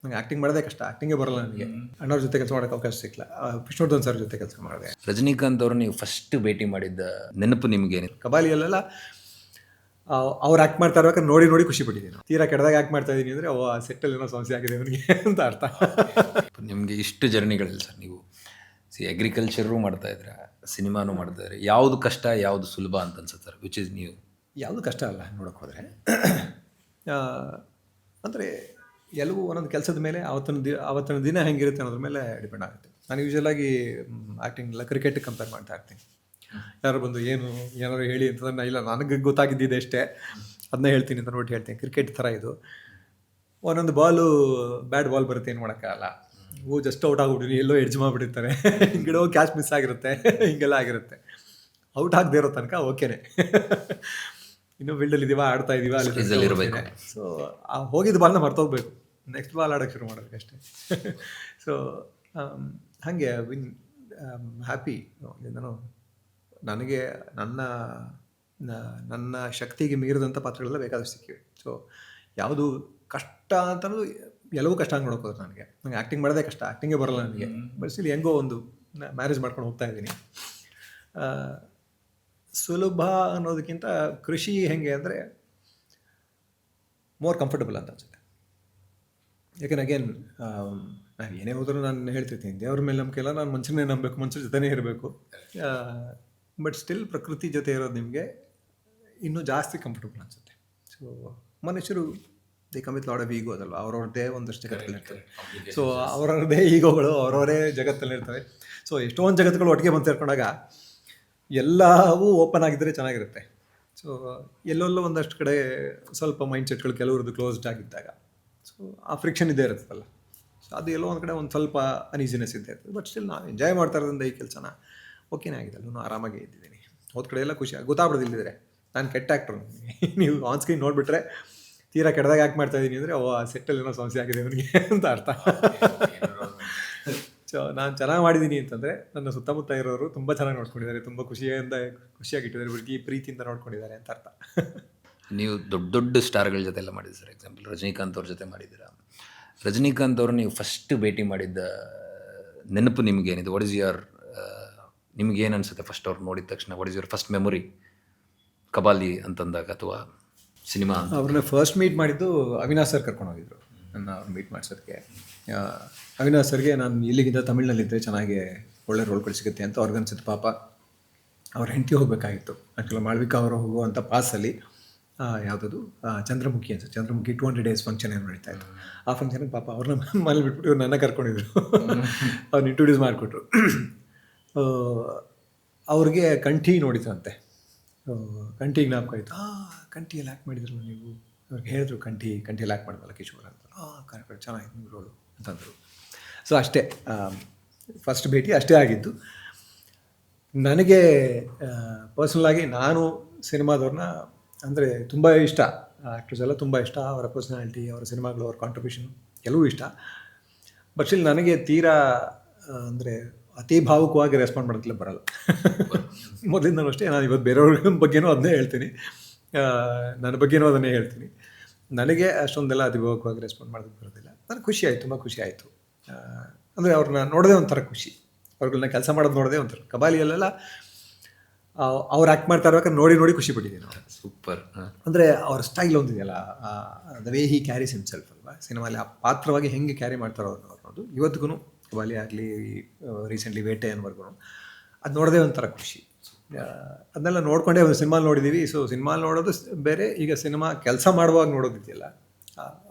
ನಂಗೆ ಆ್ಯಕ್ಟಿಂಗ್ ಮಾಡೋದೇ ಕಷ್ಟ, ಆ್ಯಕ್ಟಿಂಗೇ ಬರಲ್ಲ ನನಗೆ. ಅಣ್ಣವ್ರ ಜೊತೆ ಕೆಲಸ ಮಾಡೋಕ್ಕೆ ಅವಕಾಶ ಸಿಕ್ಕಲ್ಲ. ವಿಷ್ಣುವರ್ಧನ್ ಸರ್ ಜೊತೆ ಕೆಲಸ ಮಾಡಿದೆ. ರಜನಿಕಾಂತ್ ಅವರು ನೀವು ಫಸ್ಟ್ ಭೇಟಿ ಮಾಡಿದ್ದ ನೆನಪು ನಿಮಗೇನು? ಕಬಾಲಿಯಲ್ಲೆಲ್ಲ ಅವ್ರು ಆ್ಯಕ್ಟ್ ಮಾಡ್ತಾ ಇರ್ಬೇಕಾದ್ರೆ ನೋಡಿ ನೋಡಿ ಖುಷಿ ಪಟ್ಟಿದ್ದೀನಿ. ತೀರಾ ಕೆಟ್ಟದಾಗ ಆ್ಯಕ್ಟ್ ಮಾಡ್ತಾ ಇದ್ದೀನಿ ಅಂದರೆ ಆ ಸೆಟ್ಟಲ್ಲಿ ಏನೋ ಸಮಸ್ಯೆ ಆಗಿದೆ ಅವನಿಗೆ ಅಂತ ಅರ್ಥ. ನಿಮಗೆ ಇಷ್ಟು ಜರ್ನಿಗಳಿಲ್ಲ ಸರ್, ನೀವು ಅಗ್ರಿಕಲ್ಚರು ಮಾಡ್ತಾ ಇದ್ರ, ಸಿನಿಮಾನು ಮಾಡ್ತಾ ಇದ್ರೆ, ಯಾವುದು ಕಷ್ಟ ಯಾವುದು ಸುಲಭ ಅಂತ ಅನ್ಸುತ್ತೆ ಸರ್? ವಿಚ್ ಇಸ್ ನೀವು ಯಾವುದು ಕಷ್ಟ ಅಲ್ಲ ನೋಡೋಕೆ ಹೋದರೆ. ಅಂದರೆ ಎಲ್ಲವೂ ಒಂದೊಂದು ಕೆಲಸದ ಮೇಲೆ ಅವತ್ತಿನ ದಿನ ಹೆಂಗಿರುತ್ತೆ ಅನ್ನೋದ್ರ ಮೇಲೆ ಡಿಪೆಂಡ್ ಆಗುತ್ತೆ. ನಾನು ಯೂಶ್ವಲಾಗಿ ಆ್ಯಕ್ಟಿಂಗ್ ಎಲ್ಲ ಕ್ರಿಕೆಟಿಗೆ ಕಂಪೇರ್ ಮಾಡ್ತಾ ಇರ್ತೀನಿ. ಯಾರು ಬಂದು ಏನಾದ್ರು ಹೇಳಿ ಅಂತಂದ್ರೆ ಇಲ್ಲ, ನನಗೆ ಗೊತ್ತಾಗಿದ್ದಿದೆ ಅಷ್ಟೇ, ಅದನ್ನೇ ಹೇಳ್ತೀನಿ ಅಂತ ನೋಡ್ಬಿಟ್ಟು ಹೇಳ್ತೀನಿ. ಕ್ರಿಕೆಟ್ ಥರ ಇದು, ಒಂದೊಂದು ಬಾಲು ಬ್ಯಾಟ್ ಬಾಲ್ ಬರುತ್ತೆ, ಏನು ಮಾಡೋಕ್ಕಾಗಲ್ಲ. ಜಸ್ಟ್ ಔಟ್ ಆಗ್ಬಿಟ್ಟಿನಿ, ಎಲ್ಲೋ ಎಡ್ಜ್ ಮಾಡಿಬಿಟ್ಟಿರ್ತಾರೆ, ಹಿಂಗಿಡೋ ಕ್ಯಾಚ್ ಮಿಸ್ ಆಗಿರುತ್ತೆ, ಹಿಂಗೆಲ್ಲ ಆಗಿರುತ್ತೆ. ಔಟ್ ಆಗದೆ ಇರೋ ತನಕ ಓಕೆನೆ, ಇನ್ನೂ ಫೀಲ್ಡಲ್ಲಿ ಇದೀವ, ಆಡ್ತಾ ಇದೀವ, ಅಲ್ಲಿ. ಸೊ ಹೋಗಿದ್ದ ಬಾಲ್ನ ಮರ್ತೋಗ್ಬೇಕು, ನೆಕ್ಸ್ಟ್ ಬಾಲ್ ಆಡೋಕ್ಕೆ ಶುರು ಮಾಡೋದಕ್ಕೆ ಅಷ್ಟೇ. ಸೊ ಹಾಗೆ ವಿನ್ ಹ್ಯಾಪಿ. ನಾನು ನನಗೆ ನನ್ನ ಶಕ್ತಿಗೆ ಮೀರಿದಂಥ ಪಾತ್ರಗಳೆಲ್ಲ ಬೇಕಾದಷ್ಟು ಸಿಕ್ಕಿವೆ. ಸೊ ಯಾವುದು ಕಷ್ಟ ಅಂತಲೂ ಎಲ್ಲವೂ ಕಷ್ಟ ಆಗಿ ನೋಡೋಕೆ ಹೋದ್ರೆ ನನಗೆ ಆ್ಯಕ್ಟಿಂಗ್ ಮಾಡೋದೇ ಕಷ್ಟ, ಆ್ಯಕ್ಟಿಂಗೇ ಬರಲ್ಲ ನನಗೆ. ಬಟ್ ಇಲ್ಲಿ ಹೆಂಗೋ ಒಂದು ಮ್ಯಾನೇಜ್ ಮಾಡ್ಕೊಂಡು ಹೋಗ್ತಾ ಇದ್ದೀನಿ. ಸುಲಭ ಅನ್ನೋದಕ್ಕಿಂತ ಕೃಷಿ ಹೆಂಗೆ ಅಂದರೆ ಮೋರ್ ಕಂಫರ್ಟಬಲ್ ಅಂತ ಅನ್ಸುತ್ತೆ. ಯಾಕೆಂದ್ರೆ ಅಗೇನ್ ನಾನು ಏನೇ ಹೋದರೂ ನಾನು ಹೇಳ್ತಿರ್ತೀನಿ, ದೇವ್ರ ಮೇಲೆ ನಂಬಿಕೆ ಇಲ್ಲ, ನಾನು ಮನುಷ್ಯನೇ ನಂಬಬೇಕು, ಮನುಷ್ಯರ ಜೊತೆನೇ ಇರಬೇಕು. ಬಟ್ ಸ್ಟಿಲ್ ಪ್ರಕೃತಿ ಜೊತೆ ಇರೋದು ನಿಮಗೆ ಇನ್ನೂ ಜಾಸ್ತಿ ಕಂಫರ್ಟಬಲ್ ಅನಿಸುತ್ತೆ. ಸೊ ಮನುಷ್ಯರು they come with lot of ego ಅದಲ್ವ, ಅವ್ರವ್ರದ್ದೇ ಒಂದಷ್ಟು ಜಗತ್ತಲ್ಲಿರ್ತವೆ. ಸೊ ಅವ್ರವ್ರದ್ದೇ ಈಗೋಗಳು ಅವ್ರವರೇ ಜಗತ್ತಲ್ಲಿರ್ತವೆ. ಸೊ ಎಷ್ಟೊಂದು ಜಗತ್ತುಗಳು ಒಟ್ಟಿಗೆ ಬಂದು ಸೇರ್ಕೊಂಡಾಗ ಎಲ್ಲವೂ ಓಪನ್ ಆಗಿದ್ದರೆ ಚೆನ್ನಾಗಿರುತ್ತೆ. ಸೊ ಎಲ್ಲೆಲ್ಲೋ ಒಂದಷ್ಟು ಕಡೆ ಸ್ವಲ್ಪ ಮೈಂಡ್ ಸೆಟ್ಗಳು ಕೆಲವ್ರದ್ದು ಕ್ಲೋಸ್ಡ್ ಆಗಿದ್ದಾಗ ಸೊ ಆ ಫ್ರಿಕ್ಷನ್ ಇದ್ದೇ ಇರುತ್ತಲ್ಲ. ಸೊ ಅದು ಎಲ್ಲೋ ಒಂದು ಕಡೆ ಒಂದು ಸ್ವಲ್ಪ ಅನೀಸಿನೆಸ್ ಇದ್ದೇ ಇರ್ತದೆ. ಬಟ್ ಸ್ಟಿಲ್ ನಾವು ಎಂಜಾಯ್ ಮಾಡ್ತಾ ಇರೋದ್ರಿಂದ ಈ ಕೆಲಸನ ಓಕೆನೇ ಆಗಿದೆ, ನಾನು ಆರಾಮಾಗಿ ಇದ್ದಿದ್ದೀನಿ. ಹೋದ ಕಡೆ ಎಲ್ಲ ಖುಷಿ ಗೊತ್ತಾಗ್ಬಿಡೋದಿಲ್ಲಿದ್ರೆ ನಾನು ಕೆಟ್ಟ ಆ್ಯಕ್ಟ್ರು. ನೀವು ಆನ್ ಸ್ಕ್ರೀನ್ ನೋಡಿಬಿಟ್ರೆ ತೀರಾ ಕೆಟ್ಟದಾಗ ಆ್ಯಕ್ಟ್ ಮಾಡ್ತಾ ಇದ್ದೀನಿ ಅಂದರೆ ಆ ಸೆಟ್ಟಲ್ಲಿ ಏನೋ ಸಮಸ್ಯೆ ಆಗಿದೆ ಅವನಿಗೆ ಅಂತ ಅರ್ಥ. ಸೊ ನಾನು ಚೆನ್ನಾಗಿ ಮಾಡಿದ್ದೀನಿ ಅಂತಂದರೆ ನನ್ನ ಸುತ್ತಮುತ್ತ ಇರೋರು ತುಂಬ ಚೆನ್ನಾಗಿ ನೋಡ್ಕೊಂಡಿದ್ದಾರೆ, ತುಂಬ ಖುಷಿಯಾಗಿಟ್ಟಿದ್ದಾರೆ, ಪ್ರೀತಿಯಿಂದ ನೋಡ್ಕೊಂಡಿದ್ದಾರೆ ಅಂತ ಅರ್ಥ. ನೀವು ದೊಡ್ಡ ದೊಡ್ಡ ಸ್ಟಾರ್ಗಳ ಜೊತೆ ಎಲ್ಲ ಮಾಡಿದ್ದೀರಿ ಸರ್. ಎಕ್ಸಾಂಪಲ್ ರಜನಿಕಾಂತ್ ಅವ್ರ ಜೊತೆ ಮಾಡಿದ್ದೀರಾ. ರಜನಿಕಾಂತ್ ಅವರು ನೀವು ಫಸ್ಟ್ ಭೇಟಿ ಮಾಡಿದ್ದ ನೆನಪು ನಿಮಗೇನಿದೆ? ವಾಟ್ ಇಸ್ ಯುವರ್ ನಿಮ್ಗೇನು ಅನಿಸುತ್ತೆ ಫಸ್ಟ್ ಅವ್ರು ನೋಡಿದ ತಕ್ಷಣ? What is your first memory Kabali ಅಂತಂದಾಗ ಅಥವಾ ಸಿನಿಮಾ? ಅವ್ರನ್ನ ಫಸ್ಟ್ ಮೀಟ್ ಮಾಡಿದ್ದು ಅವಿನಾಶ್ ಸರ್ ಕರ್ಕೊಂಡು ಹೋಗಿದ್ರು ನನ್ನ ಅವ್ರು ಮೀಟ್ ಮಾಡಿಸೋದಕ್ಕೆ. ಅವಿನಾಶ್ ಸರ್ಗೆ ನಾನು ಇಲ್ಲಿಗಿಂತ ತಮಿಳ್ನಲ್ಲಿದ್ದರೆ ಚೆನ್ನಾಗಿ ಒಳ್ಳೆ ರೋಲ್ಗಳು ಸಿಗುತ್ತೆ ಅಂತ ಅವ್ರಿಗನ್ಸುತ್ತೆ. ಪಾಪ ಅವ್ರ ಹೆಂಡತಿ ಹೋಗಬೇಕಾಗಿತ್ತು. ಆ್ಯಕ್ಚುಲಿ ಮಾಳ್ವಿಕಾ ಅವರು ಹೋಗುವಂಥ ಪಾಸಲ್ಲಿ ಯಾವುದದು ಚಂದ್ರಮುಖಿ ಅಂತ, ಚಂದ್ರಮುಖಿ 200 days ಫಂಕ್ಷನ್ ಏನು ನಡೀತಾ ಇತ್ತು. ಆ ಫಂಕ್ಷನ್ಗೆ ಪಾಪ ಅವ್ರನ್ನ ಮನೇಲಿ ಬಿಟ್ಬಿಟ್ಟು ಇವ್ರು ನನ್ನ ಕರ್ಕೊಂಡಿದ್ರು. ಅವ್ರನ್ನ ಇಂಟ್ರೊಡ್ಯೂಸ್ ಮಾಡಿಕೊಟ್ರು. ಅವ್ರಿಗೆ ಕಂಠಿ ನೋಡಿದ್ರಂತೆ, ಕಂಠಿಗೆ ಜ್ಞಾಪಕ ಆಯಿತು. ಕಂಠಿಯಲ್ಲಿ ಆ್ಯಕ್ಟ್ ಮಾಡಿದ್ರು ನೀವು? ಅವ್ರಿಗೆ ಹೇಳಿದ್ರು ಕಂಠಿಯಲ್ಲಿ ಆ್ಯಕ್ಟ್ ಮಾಡಿದ್ವಲ್ಲ ಕಿಶೋರ್ ಅಂತ. ಕರೆಕ್ಟ್, ಚೆನ್ನಾಗಿತ್ತು ನಿಮ್ಮ ರೋಲು ಅಂತಂದರು. ಸೊ ಅಷ್ಟೇ ಫಸ್ಟ್ ಭೇಟಿ ಅಷ್ಟೇ ಆಗಿದ್ದು. ನನಗೆ ಪರ್ಸ್ನಲಾಗಿ ನಾನು ಸಿನಿಮಾದವ್ರನ್ನ ಅಂದರೆ ತುಂಬ ಇಷ್ಟ, ಆ್ಯಕ್ಟರ್ಸ್ ಎಲ್ಲ ತುಂಬ ಇಷ್ಟ. ಅವರ ಪರ್ಸ್ನಾಲಿಟಿ, ಅವರ ಸಿನಿಮಾಗಳು, ಅವ್ರ ಕಾಂಟ್ರಿಬ್ಯೂಷನ್ ಎಲ್ಲವೂ ಇಷ್ಟ. ಬಟ್ ಸ್ಟಿಲ್ ನನಗೆ ತೀರಾ ಅಂದರೆ ಅತಿ ಭಾವುಕವಾಗಿ ರೆಸ್ಪಾಂಡ್ ಮಾಡೋದಕ್ಕೆ ಬರಲ್ಲ. ಮೊದಲಿಂದನೂ ಅಷ್ಟೇ. ನಾನು ಇವತ್ತು ಬೇರೆಯವ್ರ ಬಗ್ಗೆನೂ ಅದನ್ನೇ ಹೇಳ್ತೀನಿ, ನನ್ನ ಬಗ್ಗೆನೂ ಅದನ್ನೇ ಹೇಳ್ತೀನಿ. ನನಗೆ ಅಷ್ಟೊಂದೆಲ್ಲ ಅತಿ ಭಾವುಕವಾಗಿ ರೆಸ್ಪಾಂಡ್ ಮಾಡೋದಕ್ಕೆ ಬರೋದಿಲ್ಲ. ನನಗೆ ಖುಷಿ ಆಯಿತು, ತುಂಬ ಖುಷಿ ಆಯಿತು. ಅಂದರೆ ಅವ್ರನ್ನ ನೋಡೋದೇ ಒಂಥರ ಖುಷಿ, ಅವ್ರುಗಳನ್ನ ಕೆಲಸ ಮಾಡೋದು ನೋಡೋದೇ ಒಂಥರ. ಕಬಾಲಿಯಲ್ಲೆಲ್ಲ ಅವ್ರು ಆ್ಯಕ್ಟ್ ಮಾಡ್ತಾ ಇರ್ಬೇಕಾದ್ರೆ ನೋಡಿ ನೋಡಿ ಖುಷಿ ಪಟ್ಟಿದ್ದೀನಿ ನಾವು. ಸೂಪರ್. ಅಂದರೆ ಅವ್ರ ಸ್ಟೈಲ್ ಒಂದಿದೆಯಲ್ಲ, the way he carries himself ಅಲ್ವಾ ಸಿನಿಮಾಲಿ, ಆ ಪಾತ್ರವಾಗಿ ಹೆಂಗೆ ಕ್ಯಾರಿ ಮಾಡ್ತಾರೋ ಅನ್ನೋದು ಇವತ್ತಿಗೂ, ಕಬಾಲಿ ಆಗಲಿ ರೀಸೆಂಟ್ಲಿ ಬೇಟೆ ಅನ್ನೋವರೆಗೂ ಅದು ನೋಡೋದೇ ಒಂಥರ ಖುಷಿ. ಅದನ್ನೆಲ್ಲ ನೋಡ್ಕೊಂಡೇ ಒಂದು ಸಿನಿಮಾಲಿ ನೋಡಿದ್ದೀವಿ. ಸೊ ಸಿನಿಮಾಲಿ ನೋಡೋದು ಬೇರೆ, ಈಗ ಸಿನಿಮಾ ಕೆಲಸ ಮಾಡುವಾಗ ನೋಡೋದಿದೆಯಲ್ಲ,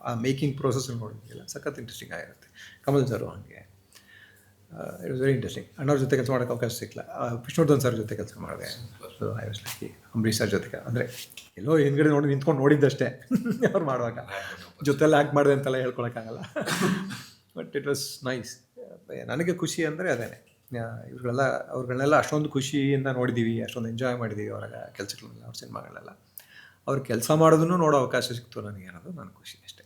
ಆ ಮೇಕಿಂಗ್ ಪ್ರೋಸೆಸ್ ನೋಡೋದಿದೆಯಲ್ಲ, ಸಖತ್ ಇಂಟ್ರೆಸ್ಟಿಂಗ್ ಆಗಿರುತ್ತೆ. ಕಮಲ್ ಸರ್ ಹಾಗೆ ಇಟ್ ವಾಸ್ ವೆರಿ ಇಂಟ್ರೆಸ್ಟಿಂಗ್. ಅಣ್ಣವ್ರ ಜೊತೆ ಕೆಲಸ ಮಾಡೋಕ್ಕೆ ಅವಕಾಶ ಸಿಕ್ಕಲ್ಲ. ವಿಷ್ಣುವರ್ಧನ್ ಸರ್ ಜೊತೆ ಕೆಲಸ ಮಾಡಿದೆ. So I was lucky. Ambareesh sir ಜೊತೆಗೆ ಅಂದರೆ ಎಲ್ಲೋ ಹಿಂದ್ಗಡೆ ನಿಂತ್ಕೊಂಡು ನೋಡಿದ್ದಷ್ಟೇ. ಅವ್ರು ಮಾಡುವಾಗ ಜೊತೆಲ್ಲ ಆ್ಯಕ್ಟ್ ಮಾಡಿದೆ ಅಂತೆಲ್ಲ ಹೇಳ್ಕೊಳಕ್ಕಾಗಲ್ಲ. But it was nice. ನನಗೆ ಖುಷಿ ಅಂದರೆ ಅದೇ, ಅವ್ರುಗಳನ್ನೆಲ್ಲ ಅಷ್ಟೊಂದು ಖುಷಿಯಿಂದ ನೋಡಿದ್ದೀವಿ, ಅಷ್ಟೊಂದು ಎಂಜಾಯ್ ಮಾಡಿದ್ದೀವಿ ಅವರ ಕೆಲಸಗಳನ್ನೆಲ್ಲ, ಅವ್ರ ಸಿನಿಮಾಗಳೆಲ್ಲ. ಅವ್ರು ಕೆಲಸ ಮಾಡೋದನ್ನು ನೋಡೋ ಅವಕಾಶ ಸಿಕ್ತು ನನಗೆ ಅನ್ನೋದು ನನ್ನ ಖುಷಿ ಅಷ್ಟೇ.